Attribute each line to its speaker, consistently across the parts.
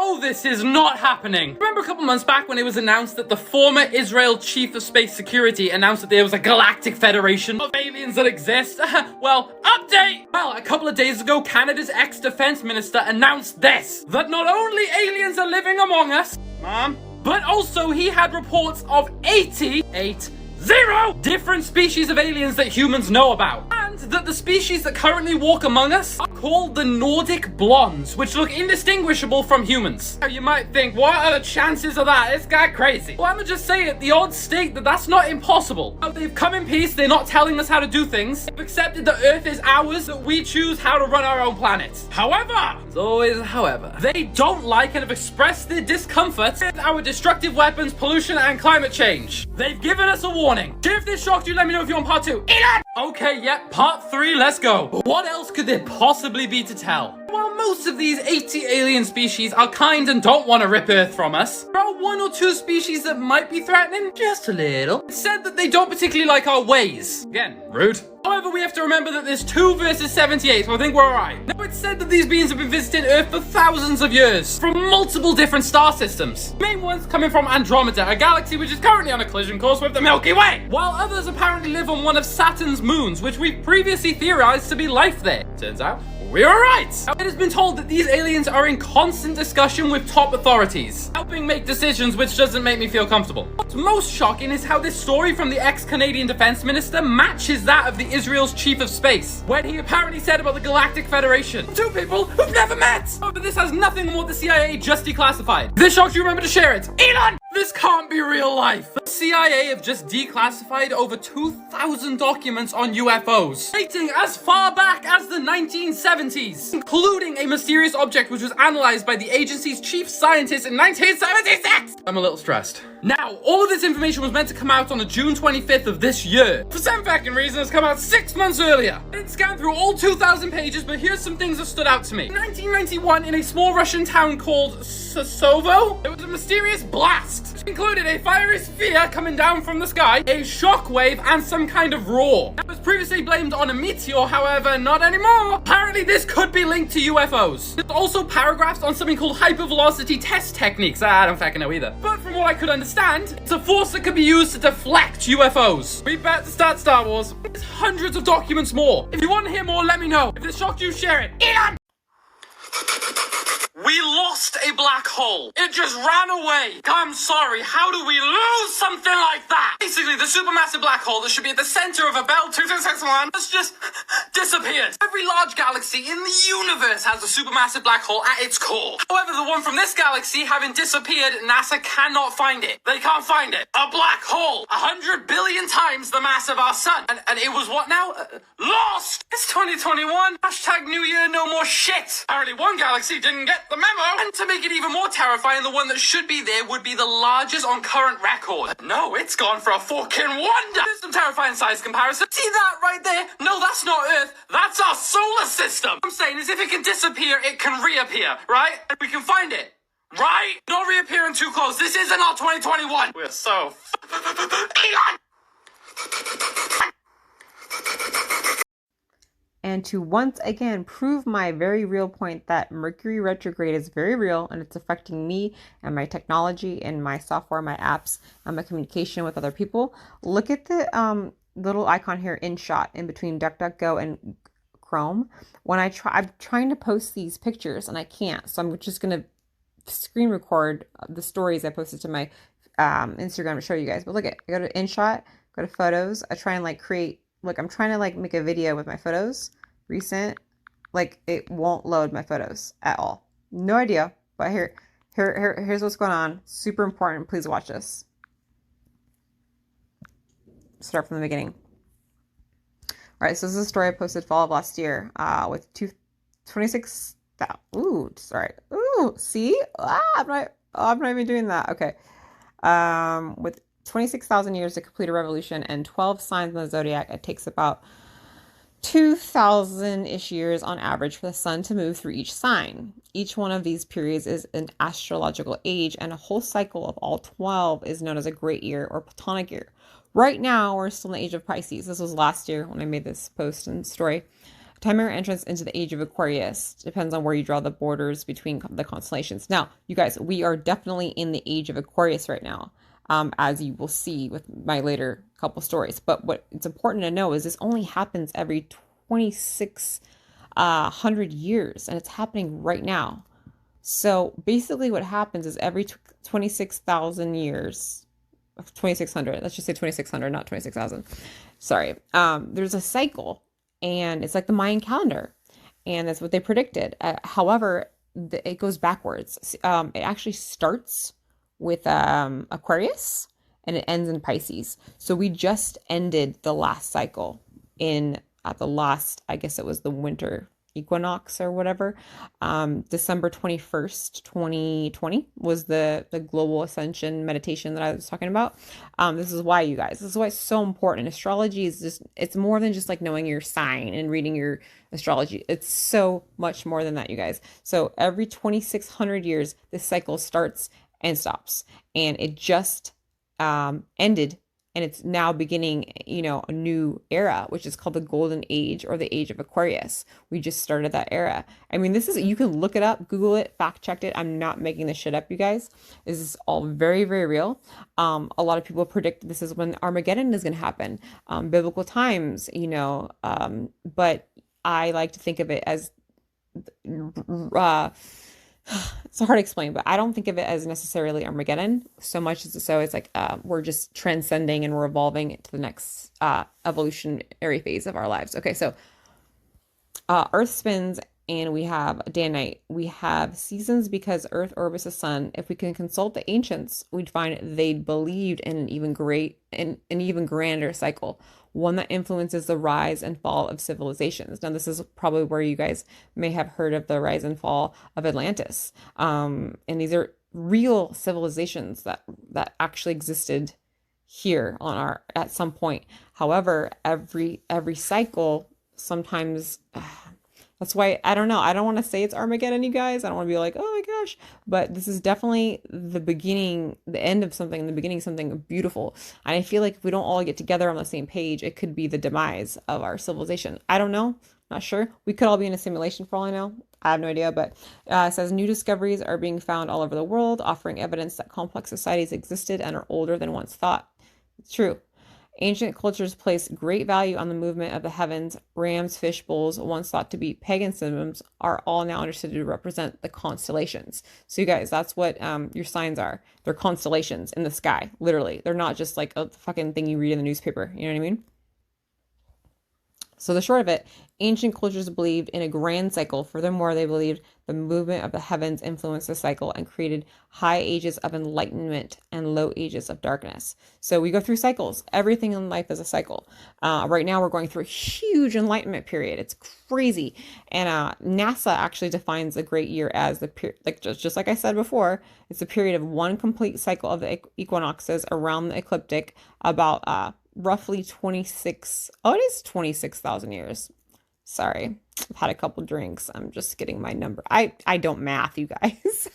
Speaker 1: No, this is not happening. Remember a couple months back when it was announced that the former Israel Chief of Space Security announced that there was a galactic federation of aliens that exist? Well, update! Well, a couple of days ago, Canada's ex-defense minister announced this, that not only aliens are living among us, Mom, but also he had reports of 88 different species of aliens that humans know about. And that the species that currently walk among us are called the Nordic Blondes, which look indistinguishable from humans. Now you might think, what are the chances of that? It's got crazy. Well, I'ma just say it, the odds state that that's not impossible. Now, they've come in peace, they're not telling us how to do things. They've accepted that Earth is ours, that we choose how to run our own planet. However, there's always a however, they don't like and have expressed their discomfort with our destructive weapons, pollution, and climate change. They've given us a warning. If this shocked you, let me know if you want part 2. Elon! Okay, yep, part 3, let's go. What else could there possibly be to tell? While most of these 80 alien species are kind and don't want to rip Earth from us, there are 1 or 2 species that might be threatening, just a little. It's said that they don't particularly like our ways. Again, rude. However, we have to remember that there's 2 versus 78, so I think we're alright. Now, it's said that these beings have been visiting Earth for thousands of years, from multiple different star systems. The main ones coming from Andromeda, a galaxy which is currently on a collision course with the Milky Way, while others apparently live on one of Saturn's moons, which we've previously theorized to be life there. Turns out, we were right! Now, it has been told that these aliens are in constant discussion with top authorities, helping make decisions, which doesn't make me feel comfortable. What's most shocking is how this story from the ex-Canadian defense minister matches that of the Israel's chief of space, when he apparently said about the Galactic Federation. 2 people who've never met! Oh, but this has nothing on what the CIA just declassified. If this shocked you, remember to share it. Elon! This can't be real life. The CIA have just declassified over 2,000 documents on UFOs, dating as far back as the 1970s, including a mysterious object which was analyzed by the agency's chief scientist in 1976. I'm a little stressed. Now, all of this information was meant to come out on the June 25th of this year. For some fucking reason, it's come out 6 months earlier. I didn't scan through all 2,000 pages, but here's some things that stood out to me. In 1991, in a small Russian town called Sasovo, there was a mysterious blast, which included a fiery sphere coming down from the sky, a shockwave, and some kind of roar. That was previously blamed on a meteor, however, not anymore. Apparently, this could be linked to UFOs. There's also paragraphs on something called hypervelocity test techniques. I don't fucking know either. But from what I could understand, it's a force that could be used to deflect UFOs. We bet to start Star Wars. There's hundreds of documents more. If you want to hear more, let me know. If this shocked you, share it. Elon! We lost a black hole. It just ran away. I'm sorry, how do we lose something like that? Basically, the supermassive black hole that should be at the center of a Bell 2261 has just disappeared. Every large galaxy in the universe has a supermassive black hole at its core. However, the one from this galaxy having disappeared, NASA cannot find it. They can't find it. A black hole, 100 billion times the mass of our sun. And it was what now? Lost! It's 2021. Hashtag New Year, no more shit. Apparently one galaxy didn't get the memo. And to make it even more terrifying, the one that should be there would be the largest on current record. No, it's gone for a fucking wonder. There's some terrifying size comparison. See that right there? No, that's not Earth. That's our solar system. What I'm saying is if it can disappear, it can reappear, right? And we can find it. Right? Not reappearing too close. This isn't our 2021. We're so Elon!
Speaker 2: And to once again prove my very real point that Mercury retrograde is very real and it's affecting me and my technology and my software, my apps, and my communication with other people, look at the little icon here, InShot, in between DuckDuckGo and Chrome. When I'm trying to post these pictures and I can't, so I'm just going to screen record the stories I posted to my Instagram to show you guys. But look at, I go to InShot, go to photos, I try and like create, look, I'm trying to like make a video with my photos, recent, like it won't load my photos at all. No idea, but here's what's going on. Super important. Please watch this. Start from the beginning. All right, so this is a story I posted fall of last year with 26,000. Ooh, sorry. Ooh, see? I'm not even doing that. Okay. With 26,000 years to complete a revolution and 12 signs in the zodiac, it takes about 2,000-ish years on average for the sun to move through each sign. Each one of these periods is an astrological age, and a whole cycle of all 12 is known as a great year or Platonic year. Right now, we're still in the age of Pisces. This was last year when I made this post and story. Time era entrance into the age of Aquarius depends on where you draw the borders between the constellations. Now, you guys, we are definitely in the age of Aquarius right now, as you will see with my later couple stories. But what it's important to know is this only happens every 2600 years, and it's happening right now. So basically, what happens is every 26,000 years, 2600, let's just say 2600, not 26,000. Sorry. There's a cycle, and it's like the Mayan calendar, and that's what they predicted. However, it goes backwards. It actually starts with Aquarius and it ends in Pisces. So we just ended the last cycle in at the last, I guess it was the winter equinox or whatever. December 21st, 2020 was the global ascension meditation that I was talking about. This is why, you guys, this is why it's so important. Astrology is just, it's more than just like knowing your sign and reading your astrology. It's so much more than that, you guys. So every 2600 years, this cycle starts and stops, and it just ended, and it's now beginning, a new era, which is called the Golden Age or the Age of Aquarius. We just started that era. I mean, this is, you can look it up, Google it, fact check it. I'm not making this shit up, you guys. This is all very, very real. A lot of people predict this is when Armageddon is going to happen, biblical times, but I like to think of it as, it's hard to explain, but I don't think of it as necessarily Armageddon so much as so it's like we're just transcending and we're evolving to the next evolutionary phase of our lives. Okay, so Earth spins and we have day and night. We have seasons because Earth orbits the sun. If we can consult the ancients, we'd find they believed in an even grander cycle, one that influences the rise and fall of civilizations. Now, this is probably where you guys may have heard of the rise and fall of Atlantis. And these are real civilizations that actually existed here on at some point. However, every cycle sometimes that's why I don't know. I don't want to say it's Armageddon, you guys. I don't want to be like, oh my gosh. But this is definitely the beginning, the end of something, the beginning of something beautiful. And I feel like if we don't all get together on the same page, it could be the demise of our civilization. I don't know. Not sure. We could all be in a simulation for all I know. I have no idea. But it says new discoveries are being found all over the world, offering evidence that complex societies existed and are older than once thought. It's true. Ancient cultures placed great value on the movement of the heavens. Rams, fish, bulls, once thought to be pagan symbols, are all now understood to represent the constellations. So you guys, that's what your signs are. They're constellations in the sky, literally. They're not just like a fucking thing you read in the newspaper. You know what I mean? So the short of it, ancient cultures believed in a grand cycle. Furthermore, they believed the movement of the heavens influenced the cycle and created high ages of enlightenment and low ages of darkness. So we go through cycles. Everything in life is a cycle. Right now, we're going through a huge enlightenment period. It's crazy. And NASA actually defines a great year as the period, like just like I said before, it's a period of one complete cycle of the equinoxes around the ecliptic, about roughly 26,000 years. Sorry, I've had a couple drinks. I'm just getting my number. I don't math, you guys.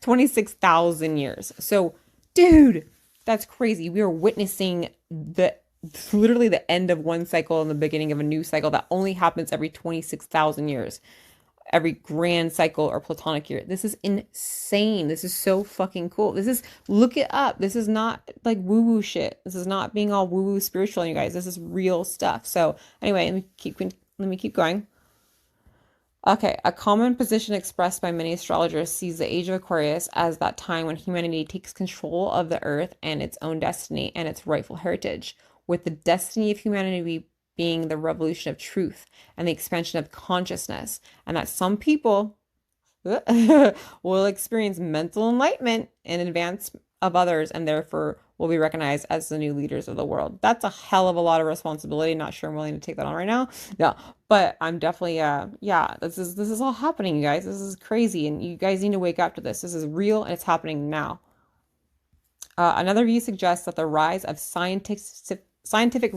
Speaker 2: 26,000 years. So, dude, that's crazy. We are witnessing literally the end of one cycle and the beginning of a new cycle that only happens every 26,000 years. Every grand cycle or platonic year. This is insane. This is so fucking cool. Look it up. This is not like woo-woo shit. This is not being all woo-woo spiritual, you guys. This is real stuff. So anyway, let me keep going. Okay, a common position expressed by many astrologers sees the age of Aquarius as that time when humanity takes control of the earth and its own destiny and its rightful heritage, with the destiny of humanity being the revolution of truth and the expansion of consciousness, and that some people will experience mental enlightenment in advance of others and therefore will be recognized as the new leaders of the world. That's a hell of a lot of responsibility. Not sure I'm willing to take that on right now. No, but I'm definitely this is all happening, you guys. This is crazy, and you guys need to wake up to this. This is real and it's happening now. Another view suggests that the rise of scientific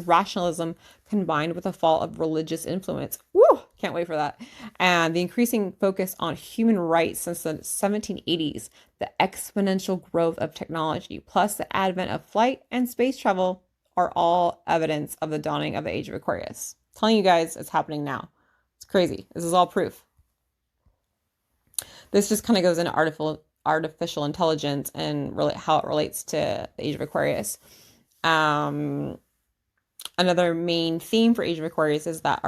Speaker 2: rationalism combined with the fall of religious influence. Woo! Can't wait for that. And the increasing focus on human rights since the 1780s, the exponential growth of technology, plus the advent of flight and space travel are all evidence of the dawning of the age of Aquarius. I'm telling you guys, it's happening now. crazy. This is all proof. This just kind of goes into artificial intelligence and really how it relates to the Age of Aquarius. Another main theme for Age of Aquarius is that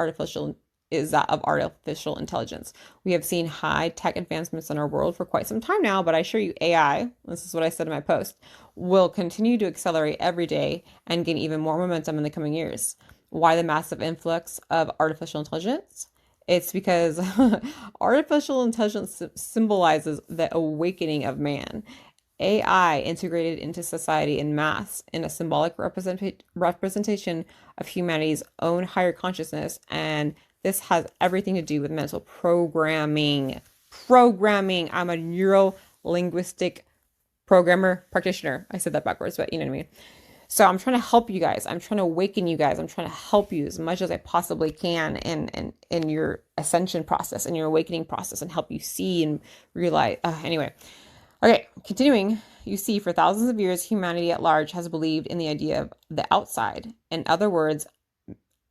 Speaker 2: of artificial intelligence. We have seen high tech advancements in our world for quite some time now, but I assure you AI, this is what I said in my post, will continue to accelerate every day and gain even more momentum in the coming years. Why the massive influx of artificial intelligence? It's because artificial intelligence symbolizes the awakening of man. AI integrated into society in mass in a symbolic representation of humanity's own higher consciousness, and this has everything to do with mental programming. Programming. I'm a neuro linguistic programmer practitioner. I said that backwards, but you know what I mean. So I'm trying to help you guys. I'm trying to awaken you guys. I'm trying to help you as much as I possibly can in your ascension process and your awakening process, and help you see and realize. Anyway, okay, continuing. You see, for thousands of years, humanity at large has believed in the idea of the outside. In other words,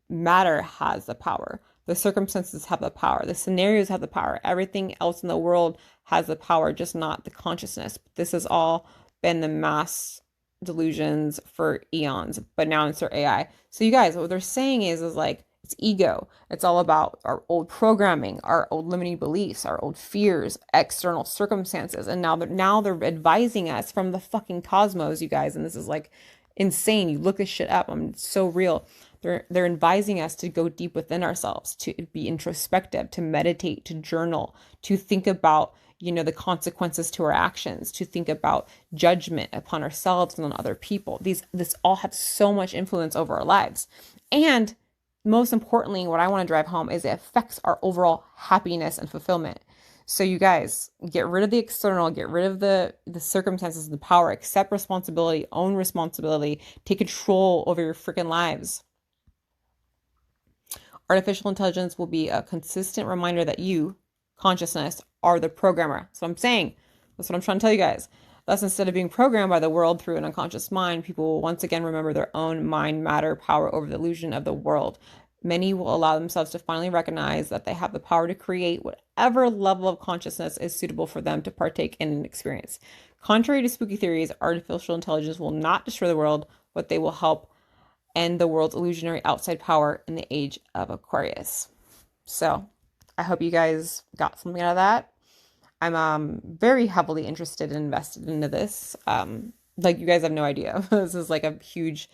Speaker 2: matter has the power. The circumstances have the power. The scenarios have the power. Everything else in the world has the power, just not the consciousness. This has all been the mass delusions for eons, but now insert AI. So you guys, what they're saying is like, it's ego. It's all about our old programming, our old limiting beliefs, our old fears, external circumstances. And now they're advising us from the fucking cosmos, you guys. And this is like insane. You look this shit up. It's so real. They're advising us to go deep within ourselves, to be introspective, to meditate, to journal, to think about, the consequences to our actions, to think about judgment upon ourselves and on other people. This all has so much influence over our lives. And most importantly, what I want to drive home is it affects our overall happiness and fulfillment. So you guys, get rid of the external, get rid of the circumstances, the power, accept responsibility, own responsibility, take control over your freaking lives. Artificial intelligence will be a consistent reminder that you, consciousness, are the programmer. That's what I'm saying. That's what I'm trying to tell you guys. Thus, instead of being programmed by the world through an unconscious mind, people will once again remember their own mind matter power over the illusion of the world. Many will allow themselves to finally recognize that they have the power to create whatever level of consciousness is suitable for them to partake in an experience. Contrary to spooky theories, artificial intelligence will not destroy the world, but they will help end the world's illusionary outside power in the Age of Aquarius. So I hope you guys got something out of that. I'm very heavily interested and invested into this. Like, you guys have no idea. This is like a huge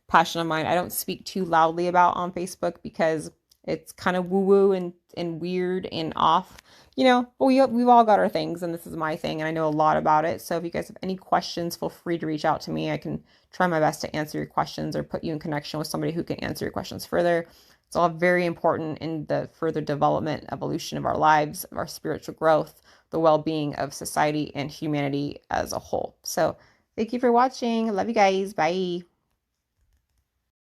Speaker 2: passion of mine. I don't speak too loudly about on Facebook because it's kind of woo-woo and weird and off, but we've all got our things, and this is my thing, and I know a lot about it. So if you guys have any questions, feel free to reach out to me. I can try my best to answer your questions or put you in connection with somebody who can answer your questions further. It's all very important in the further development, evolution of our lives, of our spiritual growth, the well-being of society and humanity as a whole. So thank you for watching. I love you guys. Bye.